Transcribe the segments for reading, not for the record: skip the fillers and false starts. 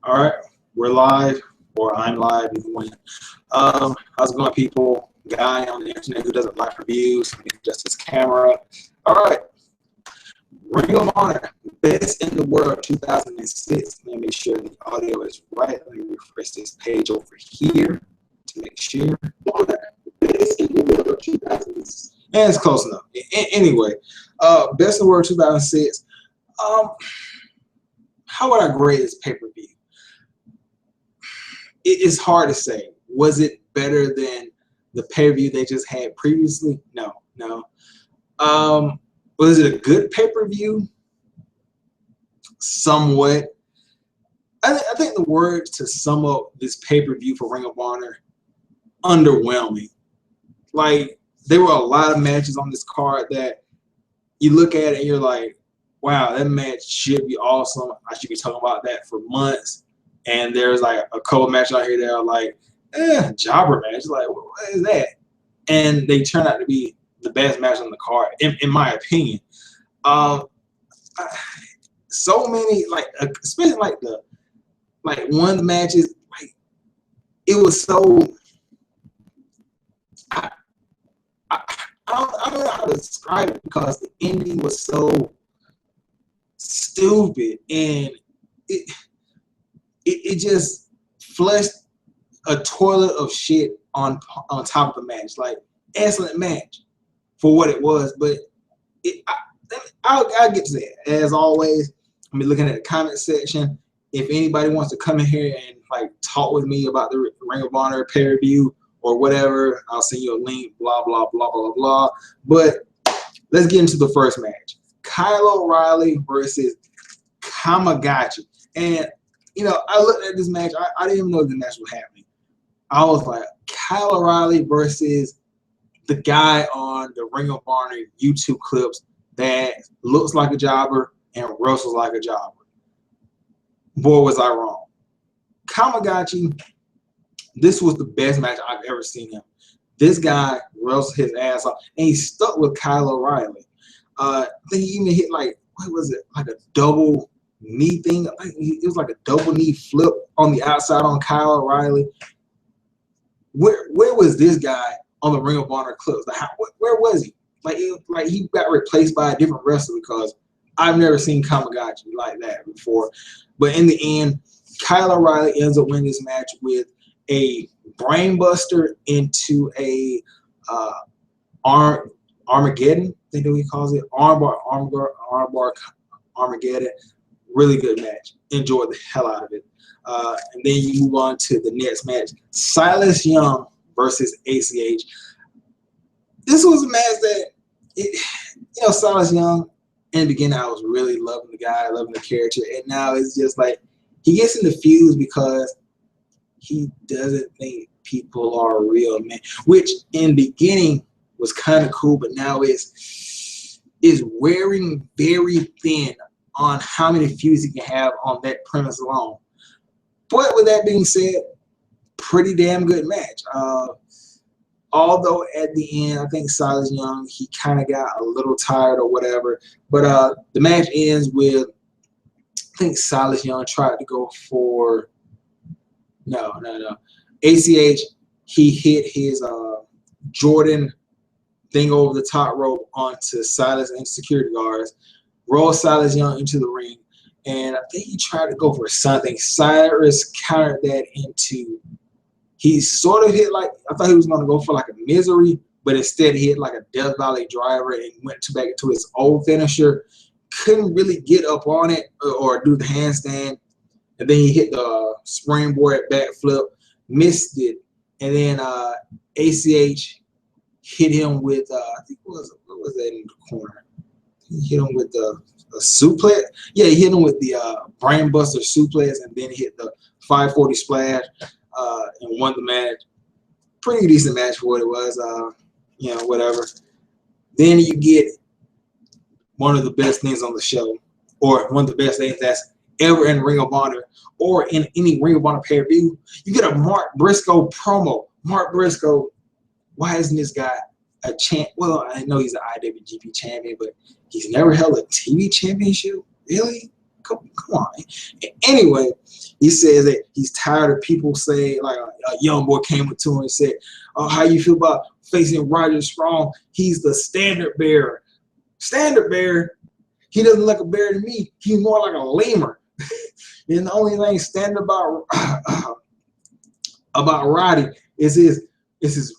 All right, we're live, or I'm live. Either one. How's it going, people? Guy on the internet who doesn't like reviews, just his camera. All right, Ring of Honor, best in the world, 2006. Let me make sure the audio is right. Let me refresh this page over here to make sure. Best in the world, 2006. And it's close enough. Anyway, best in the world, 2006. How would I grade this pay-per-view? It's hard to say. Was it better than the pay-per-view they just had previously? No. Was it a good pay-per-view? Somewhat. I think the word to sum up this pay-per-view for Ring of Honor, underwhelming. Like, there were a lot of matches on this card that you look at it and you're like, wow, that match should be awesome. I should be talking about that for months. And there's like a couple matches out here that are like, jobber match. Like, what is that? And they turn out to be the best match on the card, in my opinion. So many, like, especially like one of the matches, like, it was so. I don't know how to describe it because the ending was so stupid, and it just flushed a toilet of shit on top of the match. Like, excellent match for what it was, but I'll get to that. As always, I'm looking at the comment section. If anybody wants to come in here and like talk with me about the Ring of Honor pay-per-view or whatever, I'll send you a link, blah, blah, blah, blah, blah. But let's get into the first match. Kyle O'Reilly versus Kamagachi. And, you know, I looked at this match. I didn't even know the match was happening. I was like, Kyle O'Reilly versus the guy on the Ring of Honor YouTube clips that looks like a jobber and wrestles like a jobber. Boy, was I wrong. Kamagachi, this was the best match I've ever seen him. This guy wrestled his ass off, and he stuck with Kyle O'Reilly. I think he even hit, like, what was it, like a double knee thing? I think it was like a double knee flip on the outside on Kyle O'Reilly. Where was this guy on the Ring of Honor clips? Like, where was he? Like he got replaced by a different wrestler because I've never seen Kamagachi like that before. But in the end, Kyle O'Reilly ends up winning this match with a brainbuster into a Armageddon. I think that's what he calls it. Armbar Armageddon. Really good match. Enjoyed the hell out of it. And then you move on to the next match. Silas Young versus ACH. This was a match that, Silas Young, in the beginning, I was really loving the guy, loving the character. And now it's just like, he gets in the fuse because he doesn't think people are real, man. Which in the beginning was kind of cool, but now is wearing very thin on how many feuds he can have on that premise alone. But with that being said, pretty damn good match. Although at the end, I think Silas Young, he kind of got a little tired or whatever. But the match ends with, I think Silas Young tried to go for, no. ACH, he hit his Jordan thing over the top rope onto Silas and security guards, rolled Silas Young into the ring, and I think he tried to go for something. Cyrus countered that into, he sort of hit, like, I thought he was going to go for like a misery, but instead he hit like a Death Valley driver and went back into his old finisher. Couldn't really get up on it or do the handstand. And then he hit the springboard backflip, missed it. And then ACH hit him with, I think, what was that in the corner? He hit him with a suplex. Yeah, he hit him with the brainbuster suplex, and then he hit the 540 splash and won the match. Pretty decent match for what it was, whatever. Then you get one of the best things on the show, or one of the best things that's ever in Ring of Honor or in any Ring of Honor pay-per-view. You get a Mark Briscoe promo. Mark Briscoe, why isn't this guy a champ? Well, I know he's an IWGP champion, but he's never held a TV championship? Really? Come on. Anyway, he says that he's tired of people saying, like a young boy came up to him and said, "Oh, how you feel about facing Roger Strong? He's the standard bearer." Standard bearer? He doesn't look like a bear to me. He's more like a lemur. And the only thing standard about Roddy is his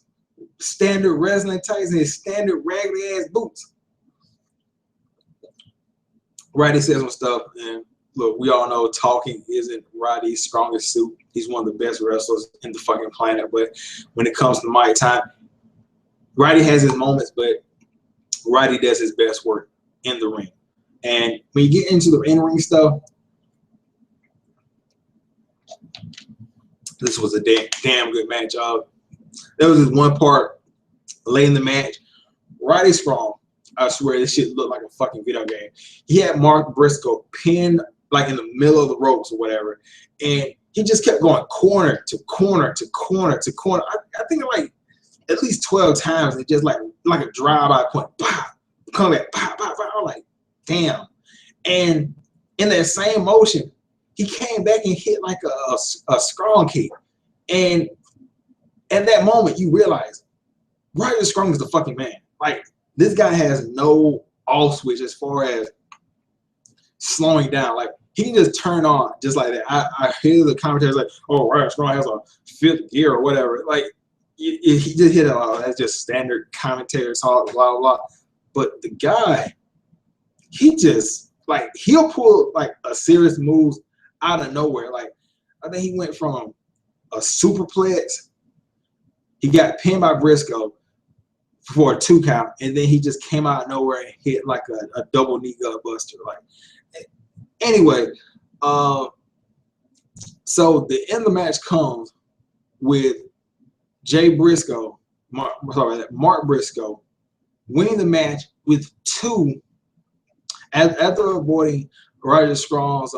standard wrestling tights and his standard raggedy ass boots. Roddy says some stuff, and look, we all know talking isn't Roddy's strongest suit. He's one of the best wrestlers in the fucking planet. But when it comes to mic time, Roddy has his moments, but Roddy does his best work in the ring. And when you get into the in-ring stuff, this was a damn good match. There was this one part late in the match. Roddy Strong, I swear this shit looked like a fucking video game. He had Mark Briscoe pinned like in the middle of the ropes or whatever, and he just kept going corner to corner to corner to corner. I think like at least 12 times. It just like a drive-by point. Pop, come back, pop, pop, pop. I'm like, damn. And in that same motion, he came back and hit like a strong kick. And at that moment, you realize Roddy Strong is the fucking man. Like, this guy has no off switch as far as slowing down. Like, he can just turn on just like that. I hear the commentators like, "Oh, Roddy Strong has a fifth gear or whatever." Like, he just hit it all. That's just standard commentator talk, blah, blah. But the guy, he just, like, he'll pull, like, a serious move out of nowhere. Like, I think he went from a superplex. He got pinned by Briscoe for a 2 count, and then he just came out of nowhere and hit like a double knee gut buster. Like, anyway, so the end of the match comes with Mark Briscoe winning the match with 2 after avoiding Roger Strong's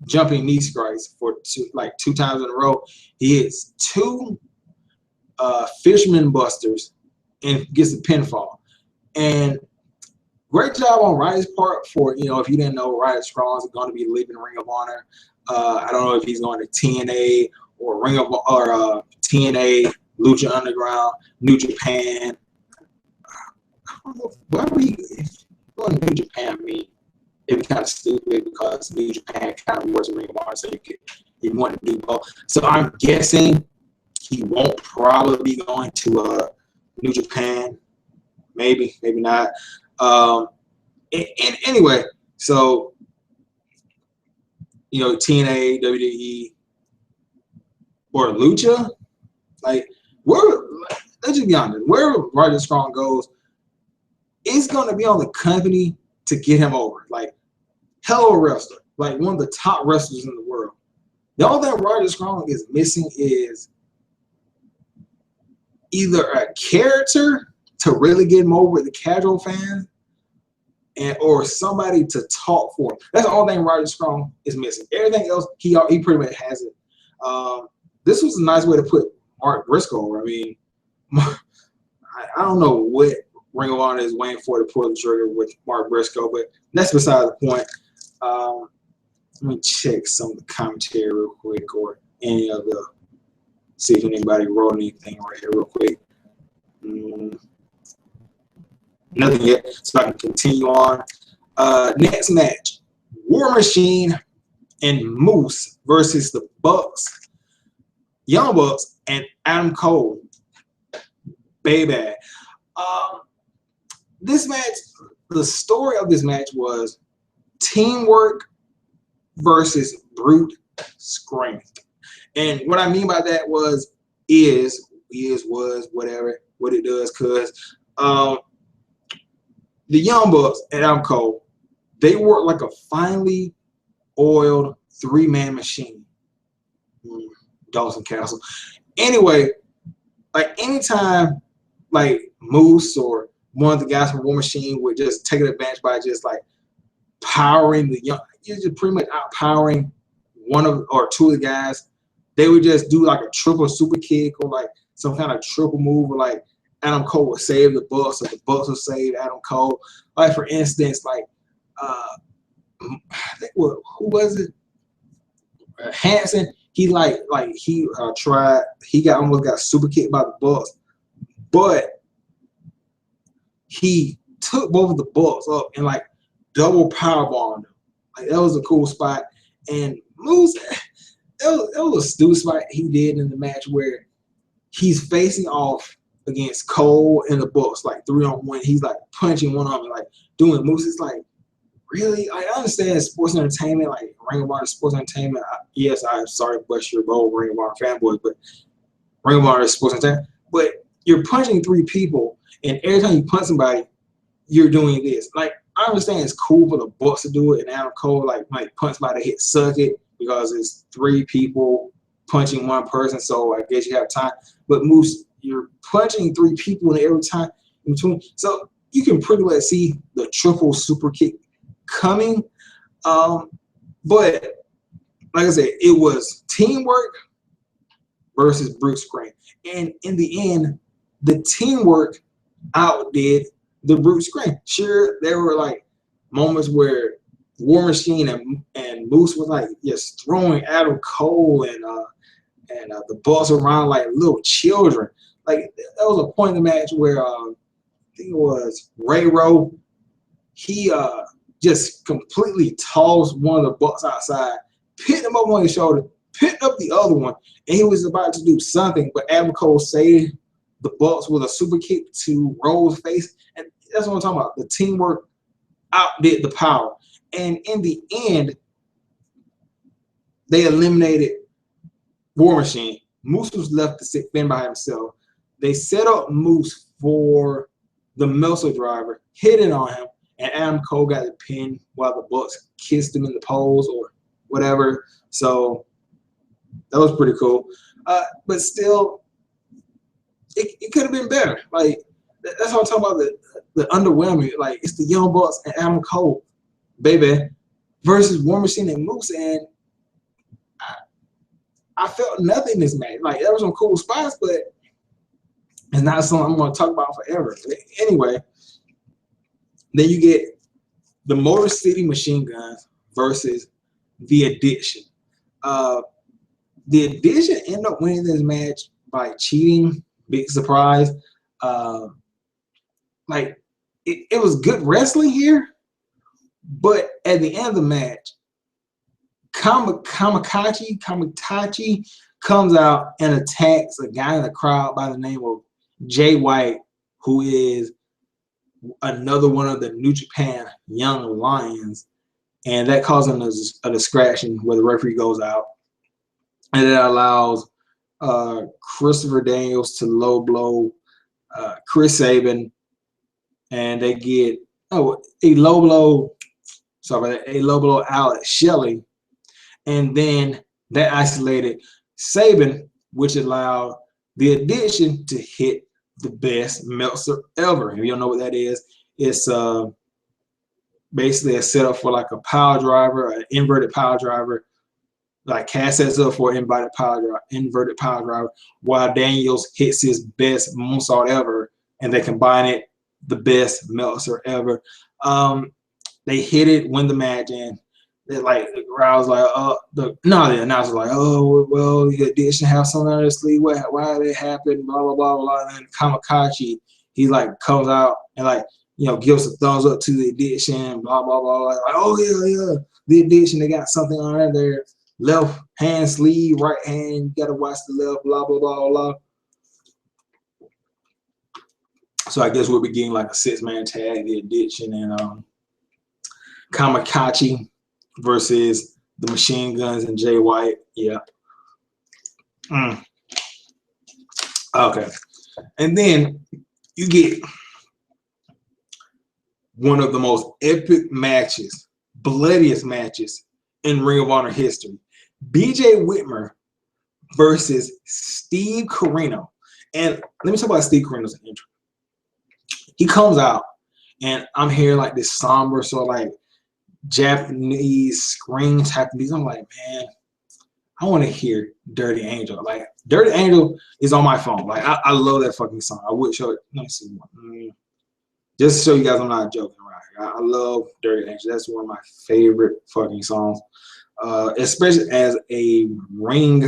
jumping knee strikes for 2 times in a row. He hits 2 fisherman busters and gets a pinfall. And great job on Roddy's part for, you know, if you didn't know, Roddy Strong is going to be leaving Ring of Honor. I don't know if he's going to TNA or TNA, Lucha Underground, New Japan. I don't know why would he going to New Japan. I mean, it'd be kind of stupid because New Japan kind of works Ring of Honor, so you want to do both. So I'm guessing he won't probably be going to New Japan. Maybe not. And anyway, so, you know, TNA, WWE, or Lucha, like, let's just be honest, wherever Roger Strong goes, it's going to be on the company to get him over. Like, hell of a wrestler, like one of the top wrestlers in the world. The only thing Roger Strong is missing is either a character to really get him over with the casual fans, or somebody to talk for him. That's the only thing Roger Strong is missing. Everything else, he pretty much has it. This was a nice way to put Mark Briscoe over. I mean, I don't know what Ring of Honor is waiting for to pull the trigger with Mark Briscoe, but that's beside the point. Let me check some of the commentary real quick, or any of the, see if anybody wrote anything right here real quick. Nothing yet, so I can continue on. Next match, War Machine and Moose versus the Bucks, Young Bucks, and Adam Cole. Baby. This match, the story of this match was teamwork versus brute strength. And what I mean by that was whatever, what it does, because the Young Bucks and Adam Cole, they work like a finely oiled 3-man machine. Dawson Castle. Anyway, like anytime like Moose or one of the guys from War Machine would just take advantage by just like powering the young, you're just pretty much outpowering one of or 2 of the guys, they would just do like a triple super kick or like some kind of triple move, or like Adam Cole would save the Bucks, or the Bucks would save Adam Cole. Like, for instance, like I think who was it? Hanson, he tried. He almost got super kicked by the Bucks, but he took both of the Bucks up and like double powerbombed them. Like that was a cool spot. And Moose, it was a stupid spot he did in the match where he's facing off against Cole and the Bucks, like 3-on-1. He's like punching one on him, like doing moves. It's like, really? I understand sports entertainment, like Ring of Honor sports entertainment. Yes, I'm sorry to bust your bubble, Ring of Honor fanboys, but Ring of Honor is sports entertainment. But you're punching 3 people, and every time you punch somebody, you're doing this. Like, I understand it's cool for the Bucks to do it, and Adam Cole like might punch somebody, hit suck it, because it's 3 people punching 1 person, so I guess you have time. But Moose, you're punching 3 people in every time in between, so you can pretty much see the triple super kick coming. But like I said, it was teamwork versus brute strength, and in the end, the teamwork outdid the brute strength. Sure, there were like moments where War Machine and Moose was like just throwing Adam Cole and the Bucks around like little children. Like there was a point in the match where I think it was RoH. He just completely tossed one of the Bucks outside, picked him up on his shoulder, picked up the other one, and he was about to do something, but Adam Cole saved the Bucks with a super kick to RoH's face. And that's what I'm talking about. The teamwork outdid the power. And in the end, they eliminated War Machine. Moose was left to sit fend by himself. They set up Moose for the Meltzer driver, hit it on him, and Adam Cole got the pin while the Bucks kissed him in the pose or whatever. So that was pretty cool. But still, it could have been better. Like, that's what I'm talking about, the underwhelming. Like, it's the Young Bucks and Adam Cole, baby, versus War Machine and Moose. And I felt nothing in this match. Like, there were some cool spots, but it's not something I'm going to talk about forever. Anyway, then you get the Motor City Machine Guns versus The Addiction. The Addiction ended up winning this match by cheating. Big surprise. Like, it was good wrestling here, but at the end of the match, Kamitachi comes out and attacks a guy in the crowd by the name of Jay White, who is another one of the New Japan Young Lions, and that causes a distraction where the referee goes out, and it allows Christopher Daniels to low blow Chris Sabin, and they get a low blow Alex Shelley, and then that isolated Sabin, which allowed The Addiction to hit the best Meltzer ever. If you don't know what that is, it's basically a setup for like a power driver, an inverted power driver. Like Cass sets up for inverted power driver, while Daniels hits his best moonsault ever, and they combine it the best Meltzer ever. They hit it, win the match, and they're like, the crowd's like, the announcer's like, oh, well, The Addiction have something on their sleeve. Why did it happen? Blah blah blah blah. And then Kamikaze, he like comes out and like, you know, gives a thumbs up to The Addiction. Blah blah blah. Like, oh yeah, The Addiction, they got something on their left hand sleeve, right hand. You gotta watch the left. Blah blah blah blah. So I guess we'll be getting like a 6-man tag, The Addiction and Kamikaze versus the Machine Guns and Jay White. Yeah. Okay. And then you get one of the most epic matches, bloodiest matches in Ring of Honor history. BJ Whitmer versus Steve Corino. And let me talk about Steve Corino's intro. He comes out, and I'm hearing like this somber, sort of like Japanese scream type of music. I'm like, man, I want to hear Dirty Angel. Like, Dirty Angel is on my phone. Like, I love that fucking song. I would show it. Let me see. Just to show you guys I'm not joking, right? I love Dirty Angel. That's one of my favorite fucking songs. especially as a ring,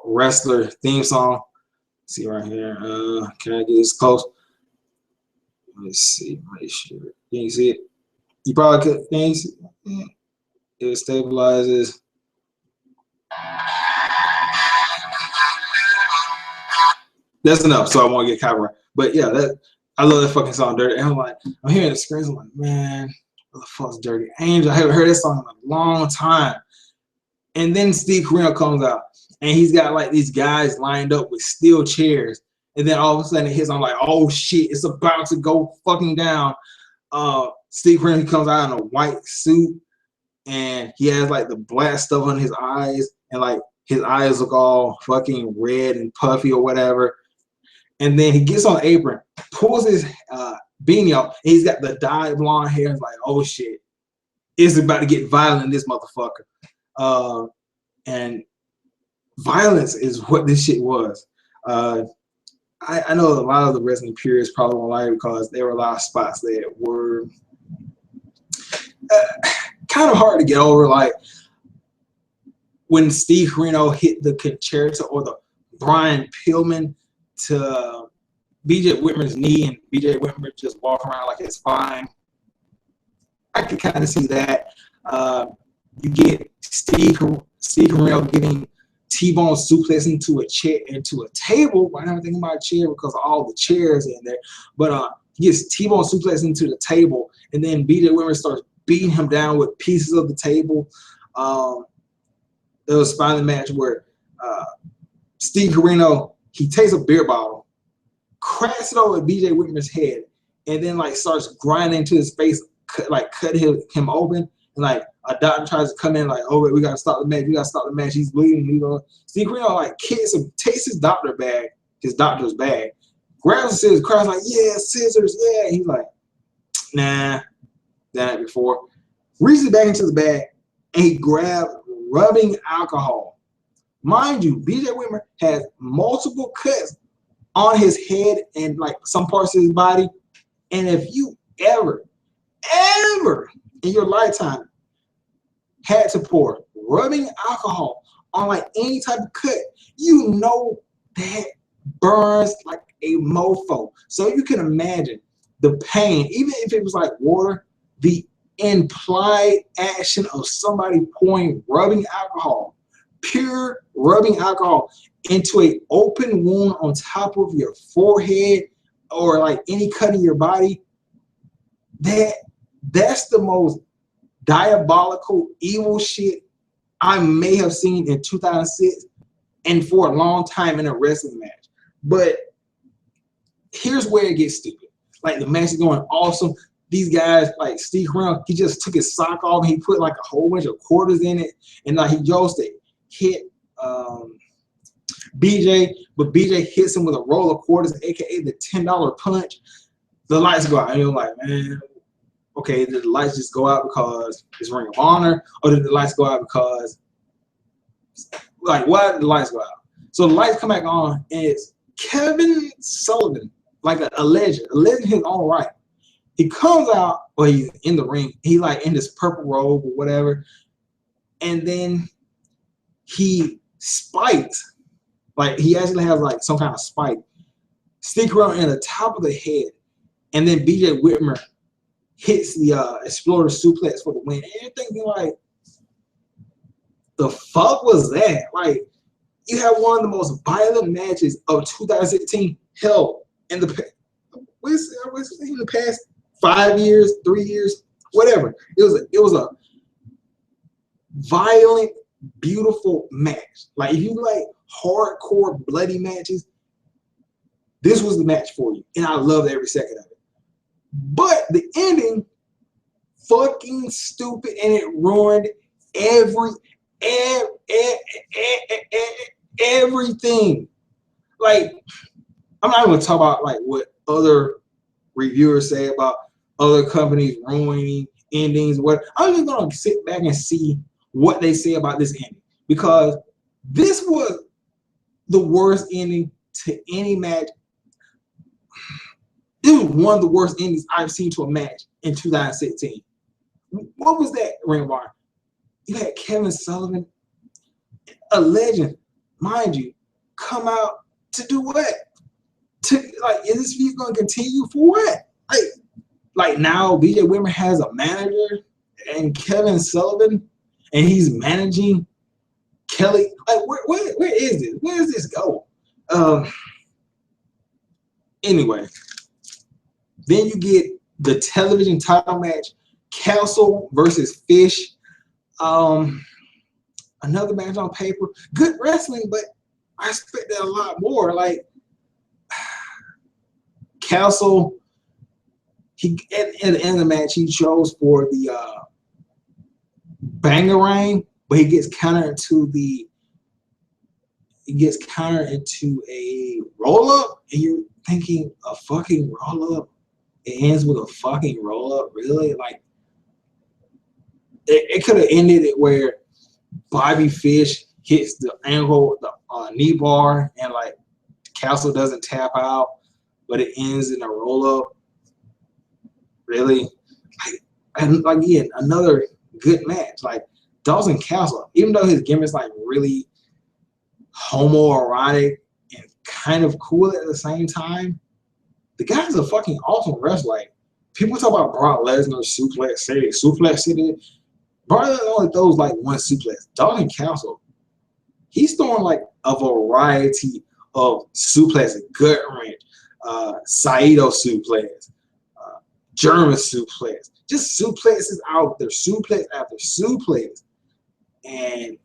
wrestler theme song. See right here. Can I get this close? Let's see. Make sure. Can you see it? You probably could. Can you see it? It stabilizes. That's enough, so I won't get copyright. But yeah, I love that fucking song, Dirty. And I'm hearing the screams. I'm like, man, what the fuck's Dirty Angel? I haven't heard that song in a long time. And then Steve Corino comes out, and he's got like these guys lined up with steel chairs. And then all of a sudden it hits. I'm like, oh shit, it's about to go fucking down. Steve Corino comes out in a white suit, and he has like the black stuff on his eyes, and like his eyes look all fucking red and puffy or whatever. And then he gets on the apron, pulls his beanie off, and he's got the dyed blonde hair. It's like, oh shit, it's about to get violent in this motherfucker. And violence is what this shit was. I know a lot of the wrestling purists probably won't like it because there were a lot of spots that were kind of hard to get over. Like when Steve Corino hit the concerto or the Brian Pillman to BJ Whitmer's knee, and BJ Whitmer just walking around like it's fine. I can kind of see that. You get Steve Corino getting T-bone suplex into a chair, into a table. Why not thinking about a chair because of all the chairs in there? But he gets T-bone suplex into the table, and then BJ Whitmer starts beating him down with pieces of the table. There was a spot in the match where Steve Corino, he takes a beer bottle, cracks it over BJ Whitmer's head, and then like starts grinding into his face, cut him open. And like a doctor tries to come in, like, oh wait, we gotta stop the match. We gotta stop the match. He's bleeding. Steve Corino like kicks him, takes his doctor's bag, grabs the scissors, cries like, yeah, scissors, yeah. He's like, nah, done it before. Reaches back into the bag and he grabbed rubbing alcohol. Mind you, BJ Whitmer has multiple cuts on his head and like some parts of his body. And if you ever in your lifetime had to pour rubbing alcohol on like any type of cut, you know that burns like a mofo. So you can imagine the pain, even if it was like water, the implied action of somebody pouring rubbing alcohol, pure rubbing alcohol into an open wound on top of your forehead or like any cut in your body. That's the most diabolical, evil shit I may have seen in 2006 and for a long time in a wrestling match. But here's where it gets stupid. Like the match is going awesome. These guys, like Steve Corino, he just took his sock off and he put like a whole bunch of quarters in it, and like he goes to hit BJ, but BJ hits him with a roll of quarters, aka the $10 punch. The lights go out, and you're like, man, okay, did the lights just go out because it's Ring of Honor, or did the lights go out because, like, why did the lights go out? So the lights come back on, and it's Kevin Sullivan, like a legend in his own right. He comes out, or he's in the ring, he like in this purple robe or whatever, and then he spikes, like he actually has like some kind of spike, Steve Corino in the top of the head, and then BJ Whitmer hits the Exploder suplex for the win. And you're thinking like, the fuck was that? Like, you have one of the most violent matches of 2016 held in the past 5 years, 3 years, whatever. It was a violent, beautiful match. Like if you like hardcore bloody matches, this was the match for you, and I loved every second of it. But the ending, fucking stupid, and it ruined everything. Like, I'm not even gonna talk about like what other reviewers say about other companies ruining endings. What I'm just gonna sit back and see what they say about this ending, because this was the worst ending to any match. This was one of the worst endings I've seen to a match in 2016. What was that, Ring of Honor? You had Kevin Sullivan, a legend, mind you, come out to do what? To like, is this feud gonna continue for what? Like now, BJ Whitmer has a manager and Kevin Sullivan, and he's managing Kelly. Like, where is this? Where does this go? Anyway, then you get the television title match, Castle versus Fish. Another match on paper, good wrestling, but I expected a lot more. Like Castle, he at the end of the match, he chose for the Bangarang, but he gets countered into a roll up, and you're thinking a fucking roll up. It ends with a fucking roll up, really? Like it could have ended it where Bobby Fish hits the ankle, the knee bar, and like Castle doesn't tap out, but it ends in a roll up. Really, and again, another good match. Like Dawson Castle, even though his gimmick's like really homoerotic and kind of cool at the same time, the guy's a fucking awesome wrestler. Like people talk about Brock Lesnar suplex city. Brock Lesnar only throws like one suplex. Dawson Castle, he's throwing like a variety of suplexes, gut wrench, Saito suplex, German suplex, just suplexes out there, suplex after suplex. And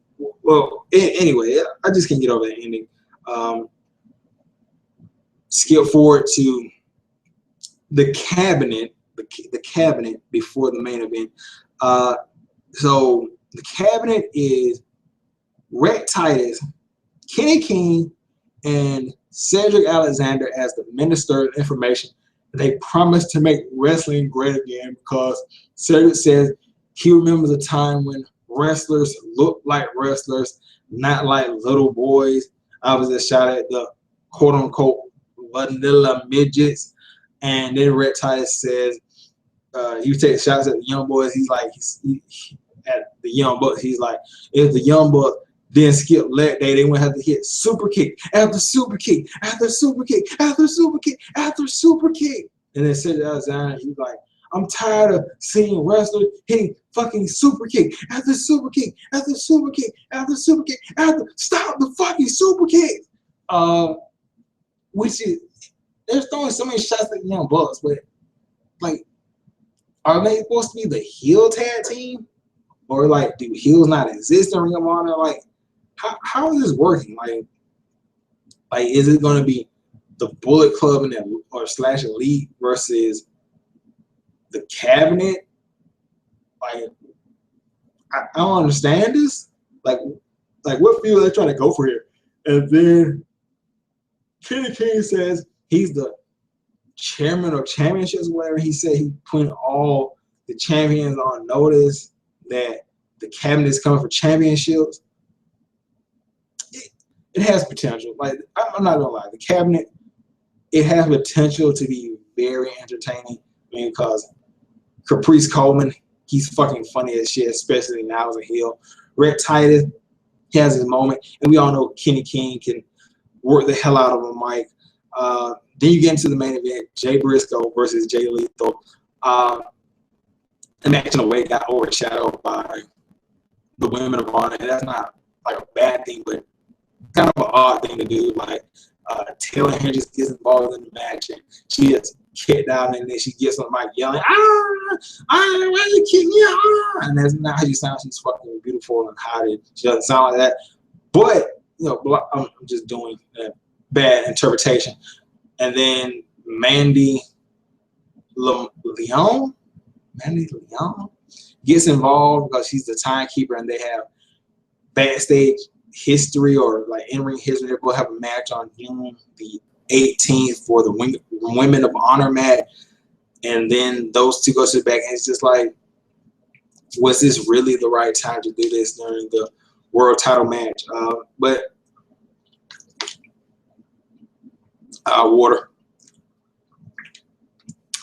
well, anyway, I just can't get over that ending. Skip forward to the cabinet, the cabinet before the main event. So the cabinet is Rhett Titus, Kenny King, and Cedric Alexander as the Minister of Information. They promise to make wrestling great again because Cedric says he remembers a time when wrestlers looked like wrestlers, not like little boys. I was just shot at the quote-unquote vanilla midgets. And then Rhett Titus says, he takes shots at the young boys. He's like, at the young bucks, he's like, if the young bucks didn't skip leg day, they wouldn't have to hit super kick after super kick after super kick after super kick after super kick. And then Cedric Alexander, he's like, I'm tired of seeing wrestlers hitting fucking super kick after super kick after super kick after super kick after stop the fucking super kick. Which is, they're throwing so many shots at the young bucks, but like, are they supposed to be the heel tag team? Or like, do heels not exist in Ring of Honor? Like, how is this working? Like, is it going to be the Bullet Club and or / Elite versus the Cabinet? Like, I don't understand this. Like what field are they trying to go for here? And then Kenny King says he's the chairman of championships, whatever. He said he put all the champions on notice that the cabinet is coming for championships. It has potential. Like, I'm not gonna lie, the cabinet, it has potential to be very entertaining. I mean, because Caprice Coleman, he's fucking funny as shit, especially now as a heel. Rhett Titus, he has his moment, and we all know Kenny King can work the hell out of a mic. Then you get into the main event, Jay Briscoe versus Jay Lethal. The match in a way got overshadowed by the Women of Honor, and that's not like a bad thing, but kind of an odd thing to do. Like Taylor Hendricks gets involved in the match, and she gets kicked out, and then she gets on the mic yelling, why you kick me out? And that's not how she sounds. She's fucking beautiful and hot. She doesn't sound like that. But you know, I'm just doing a bad interpretation. And then Mandy Leon gets involved because she's the timekeeper, and they have backstage history or like in-ring history. They're going to have a match on June the 18th for the Women of Honor match, and then those two go to the back, and it's just like, was this really the right time to do this during the world title match? But water.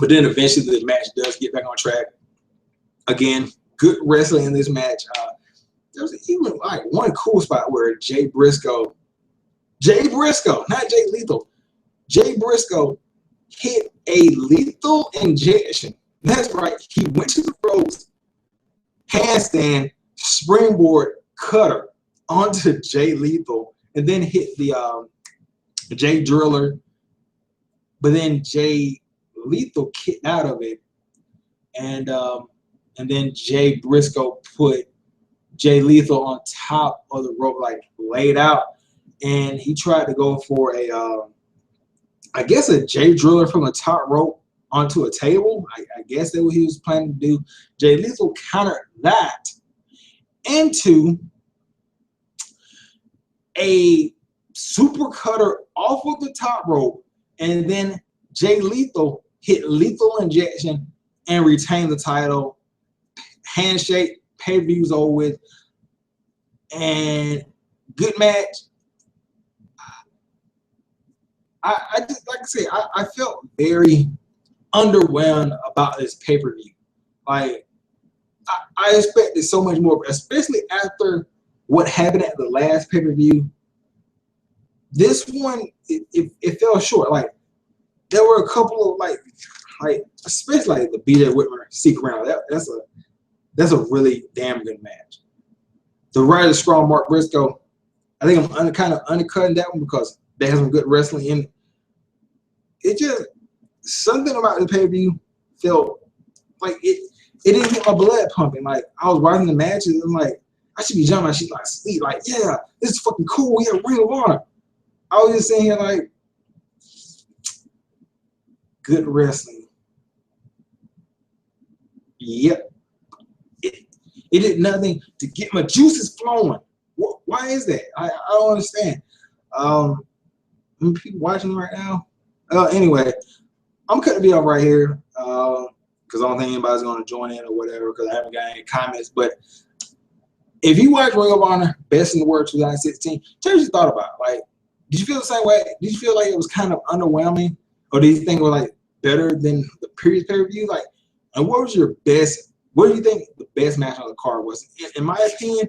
But then eventually the match does get back on track. Again, good wrestling in this match. there's even like one cool spot where Jay Briscoe, not Jay Lethal, Jay Briscoe hit a lethal injection. That's right. He went to the ropes, handstand, springboard cutter onto Jay Lethal, and then hit the Jay Driller. But then Jay Lethal kicked out of it, and then Jay Briscoe put Jay Lethal on top of the rope, like laid out, and he tried to go for a, I guess a Jay Driller from the top rope onto a table. I guess that's what he was planning to do. Jay Lethal countered that into a super cutter off of the top rope, and then Jay Lethal hit lethal injection and retained the title. Handshake, pay-per-view's over with, and good match. I just, like I said, I felt very underwhelmed about this pay-per-view. Like, I expected so much more, especially after what happened at the last pay-per-view. This one, it fell short. Like, there were a couple of like especially like the BJ Whitmer secret round. That's a really damn good match. The Rise of Strong Mark Briscoe, I think I'm kind of undercutting that one because they have some good wrestling in it. It just, something about the pay-per-view felt like it didn't get my blood pumping. Like, I was watching the matches and I'm like, I should be jumping, I should like sleep. Like, yeah, this is fucking cool. We have Ring of Honor. I was just sitting here like, good wrestling. Yep. It did nothing to get my juices flowing. Why is that? I don't understand. People watching right now. Anyway, I'm cutting the video off right here because I don't think anybody's going to join in or whatever because I haven't got any comments. But if you watch Ring of Honor, Best in the World 2016, tell me what you thought about it. Like, did you feel the same way? Did you feel like it was kind of underwhelming, or did you think it was like better than the previous pay-per-view? Like, and what was your best? What do you think the best match on the card was? In my opinion,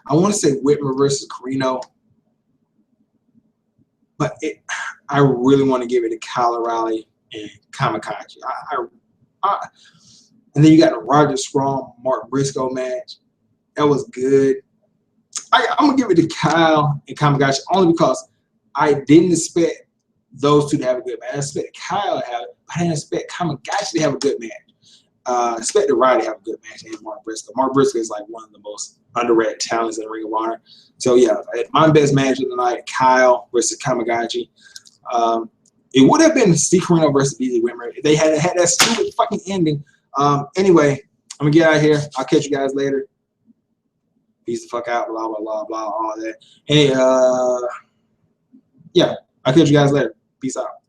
I want to say Whitmer versus Corino, but I really want to give it to Kyle O'Reilly and Kamikaze. And then you got the Roger Strong Mark Briscoe match. That was good. I'm gonna give it to Kyle and Kamikaze only because I didn't expect those two to have a good match. I expected Kyle to have it, but I didn't expect Kamikaze to have a good match. I expected Ryder to have a good match and Mark Briscoe. Mark Briscoe is like one of the most underrated talents in the Ring of Honor. So yeah, my best match of the night, Kyle versus Kamikaze. It would have been Steve Corino versus BJ Whitmer if they had that stupid fucking ending. Anyway, I'm gonna get out of here. I'll catch you guys later. Peace the fuck out, blah blah blah blah, all that. Hey, yeah, I'll catch you guys later. Peace out.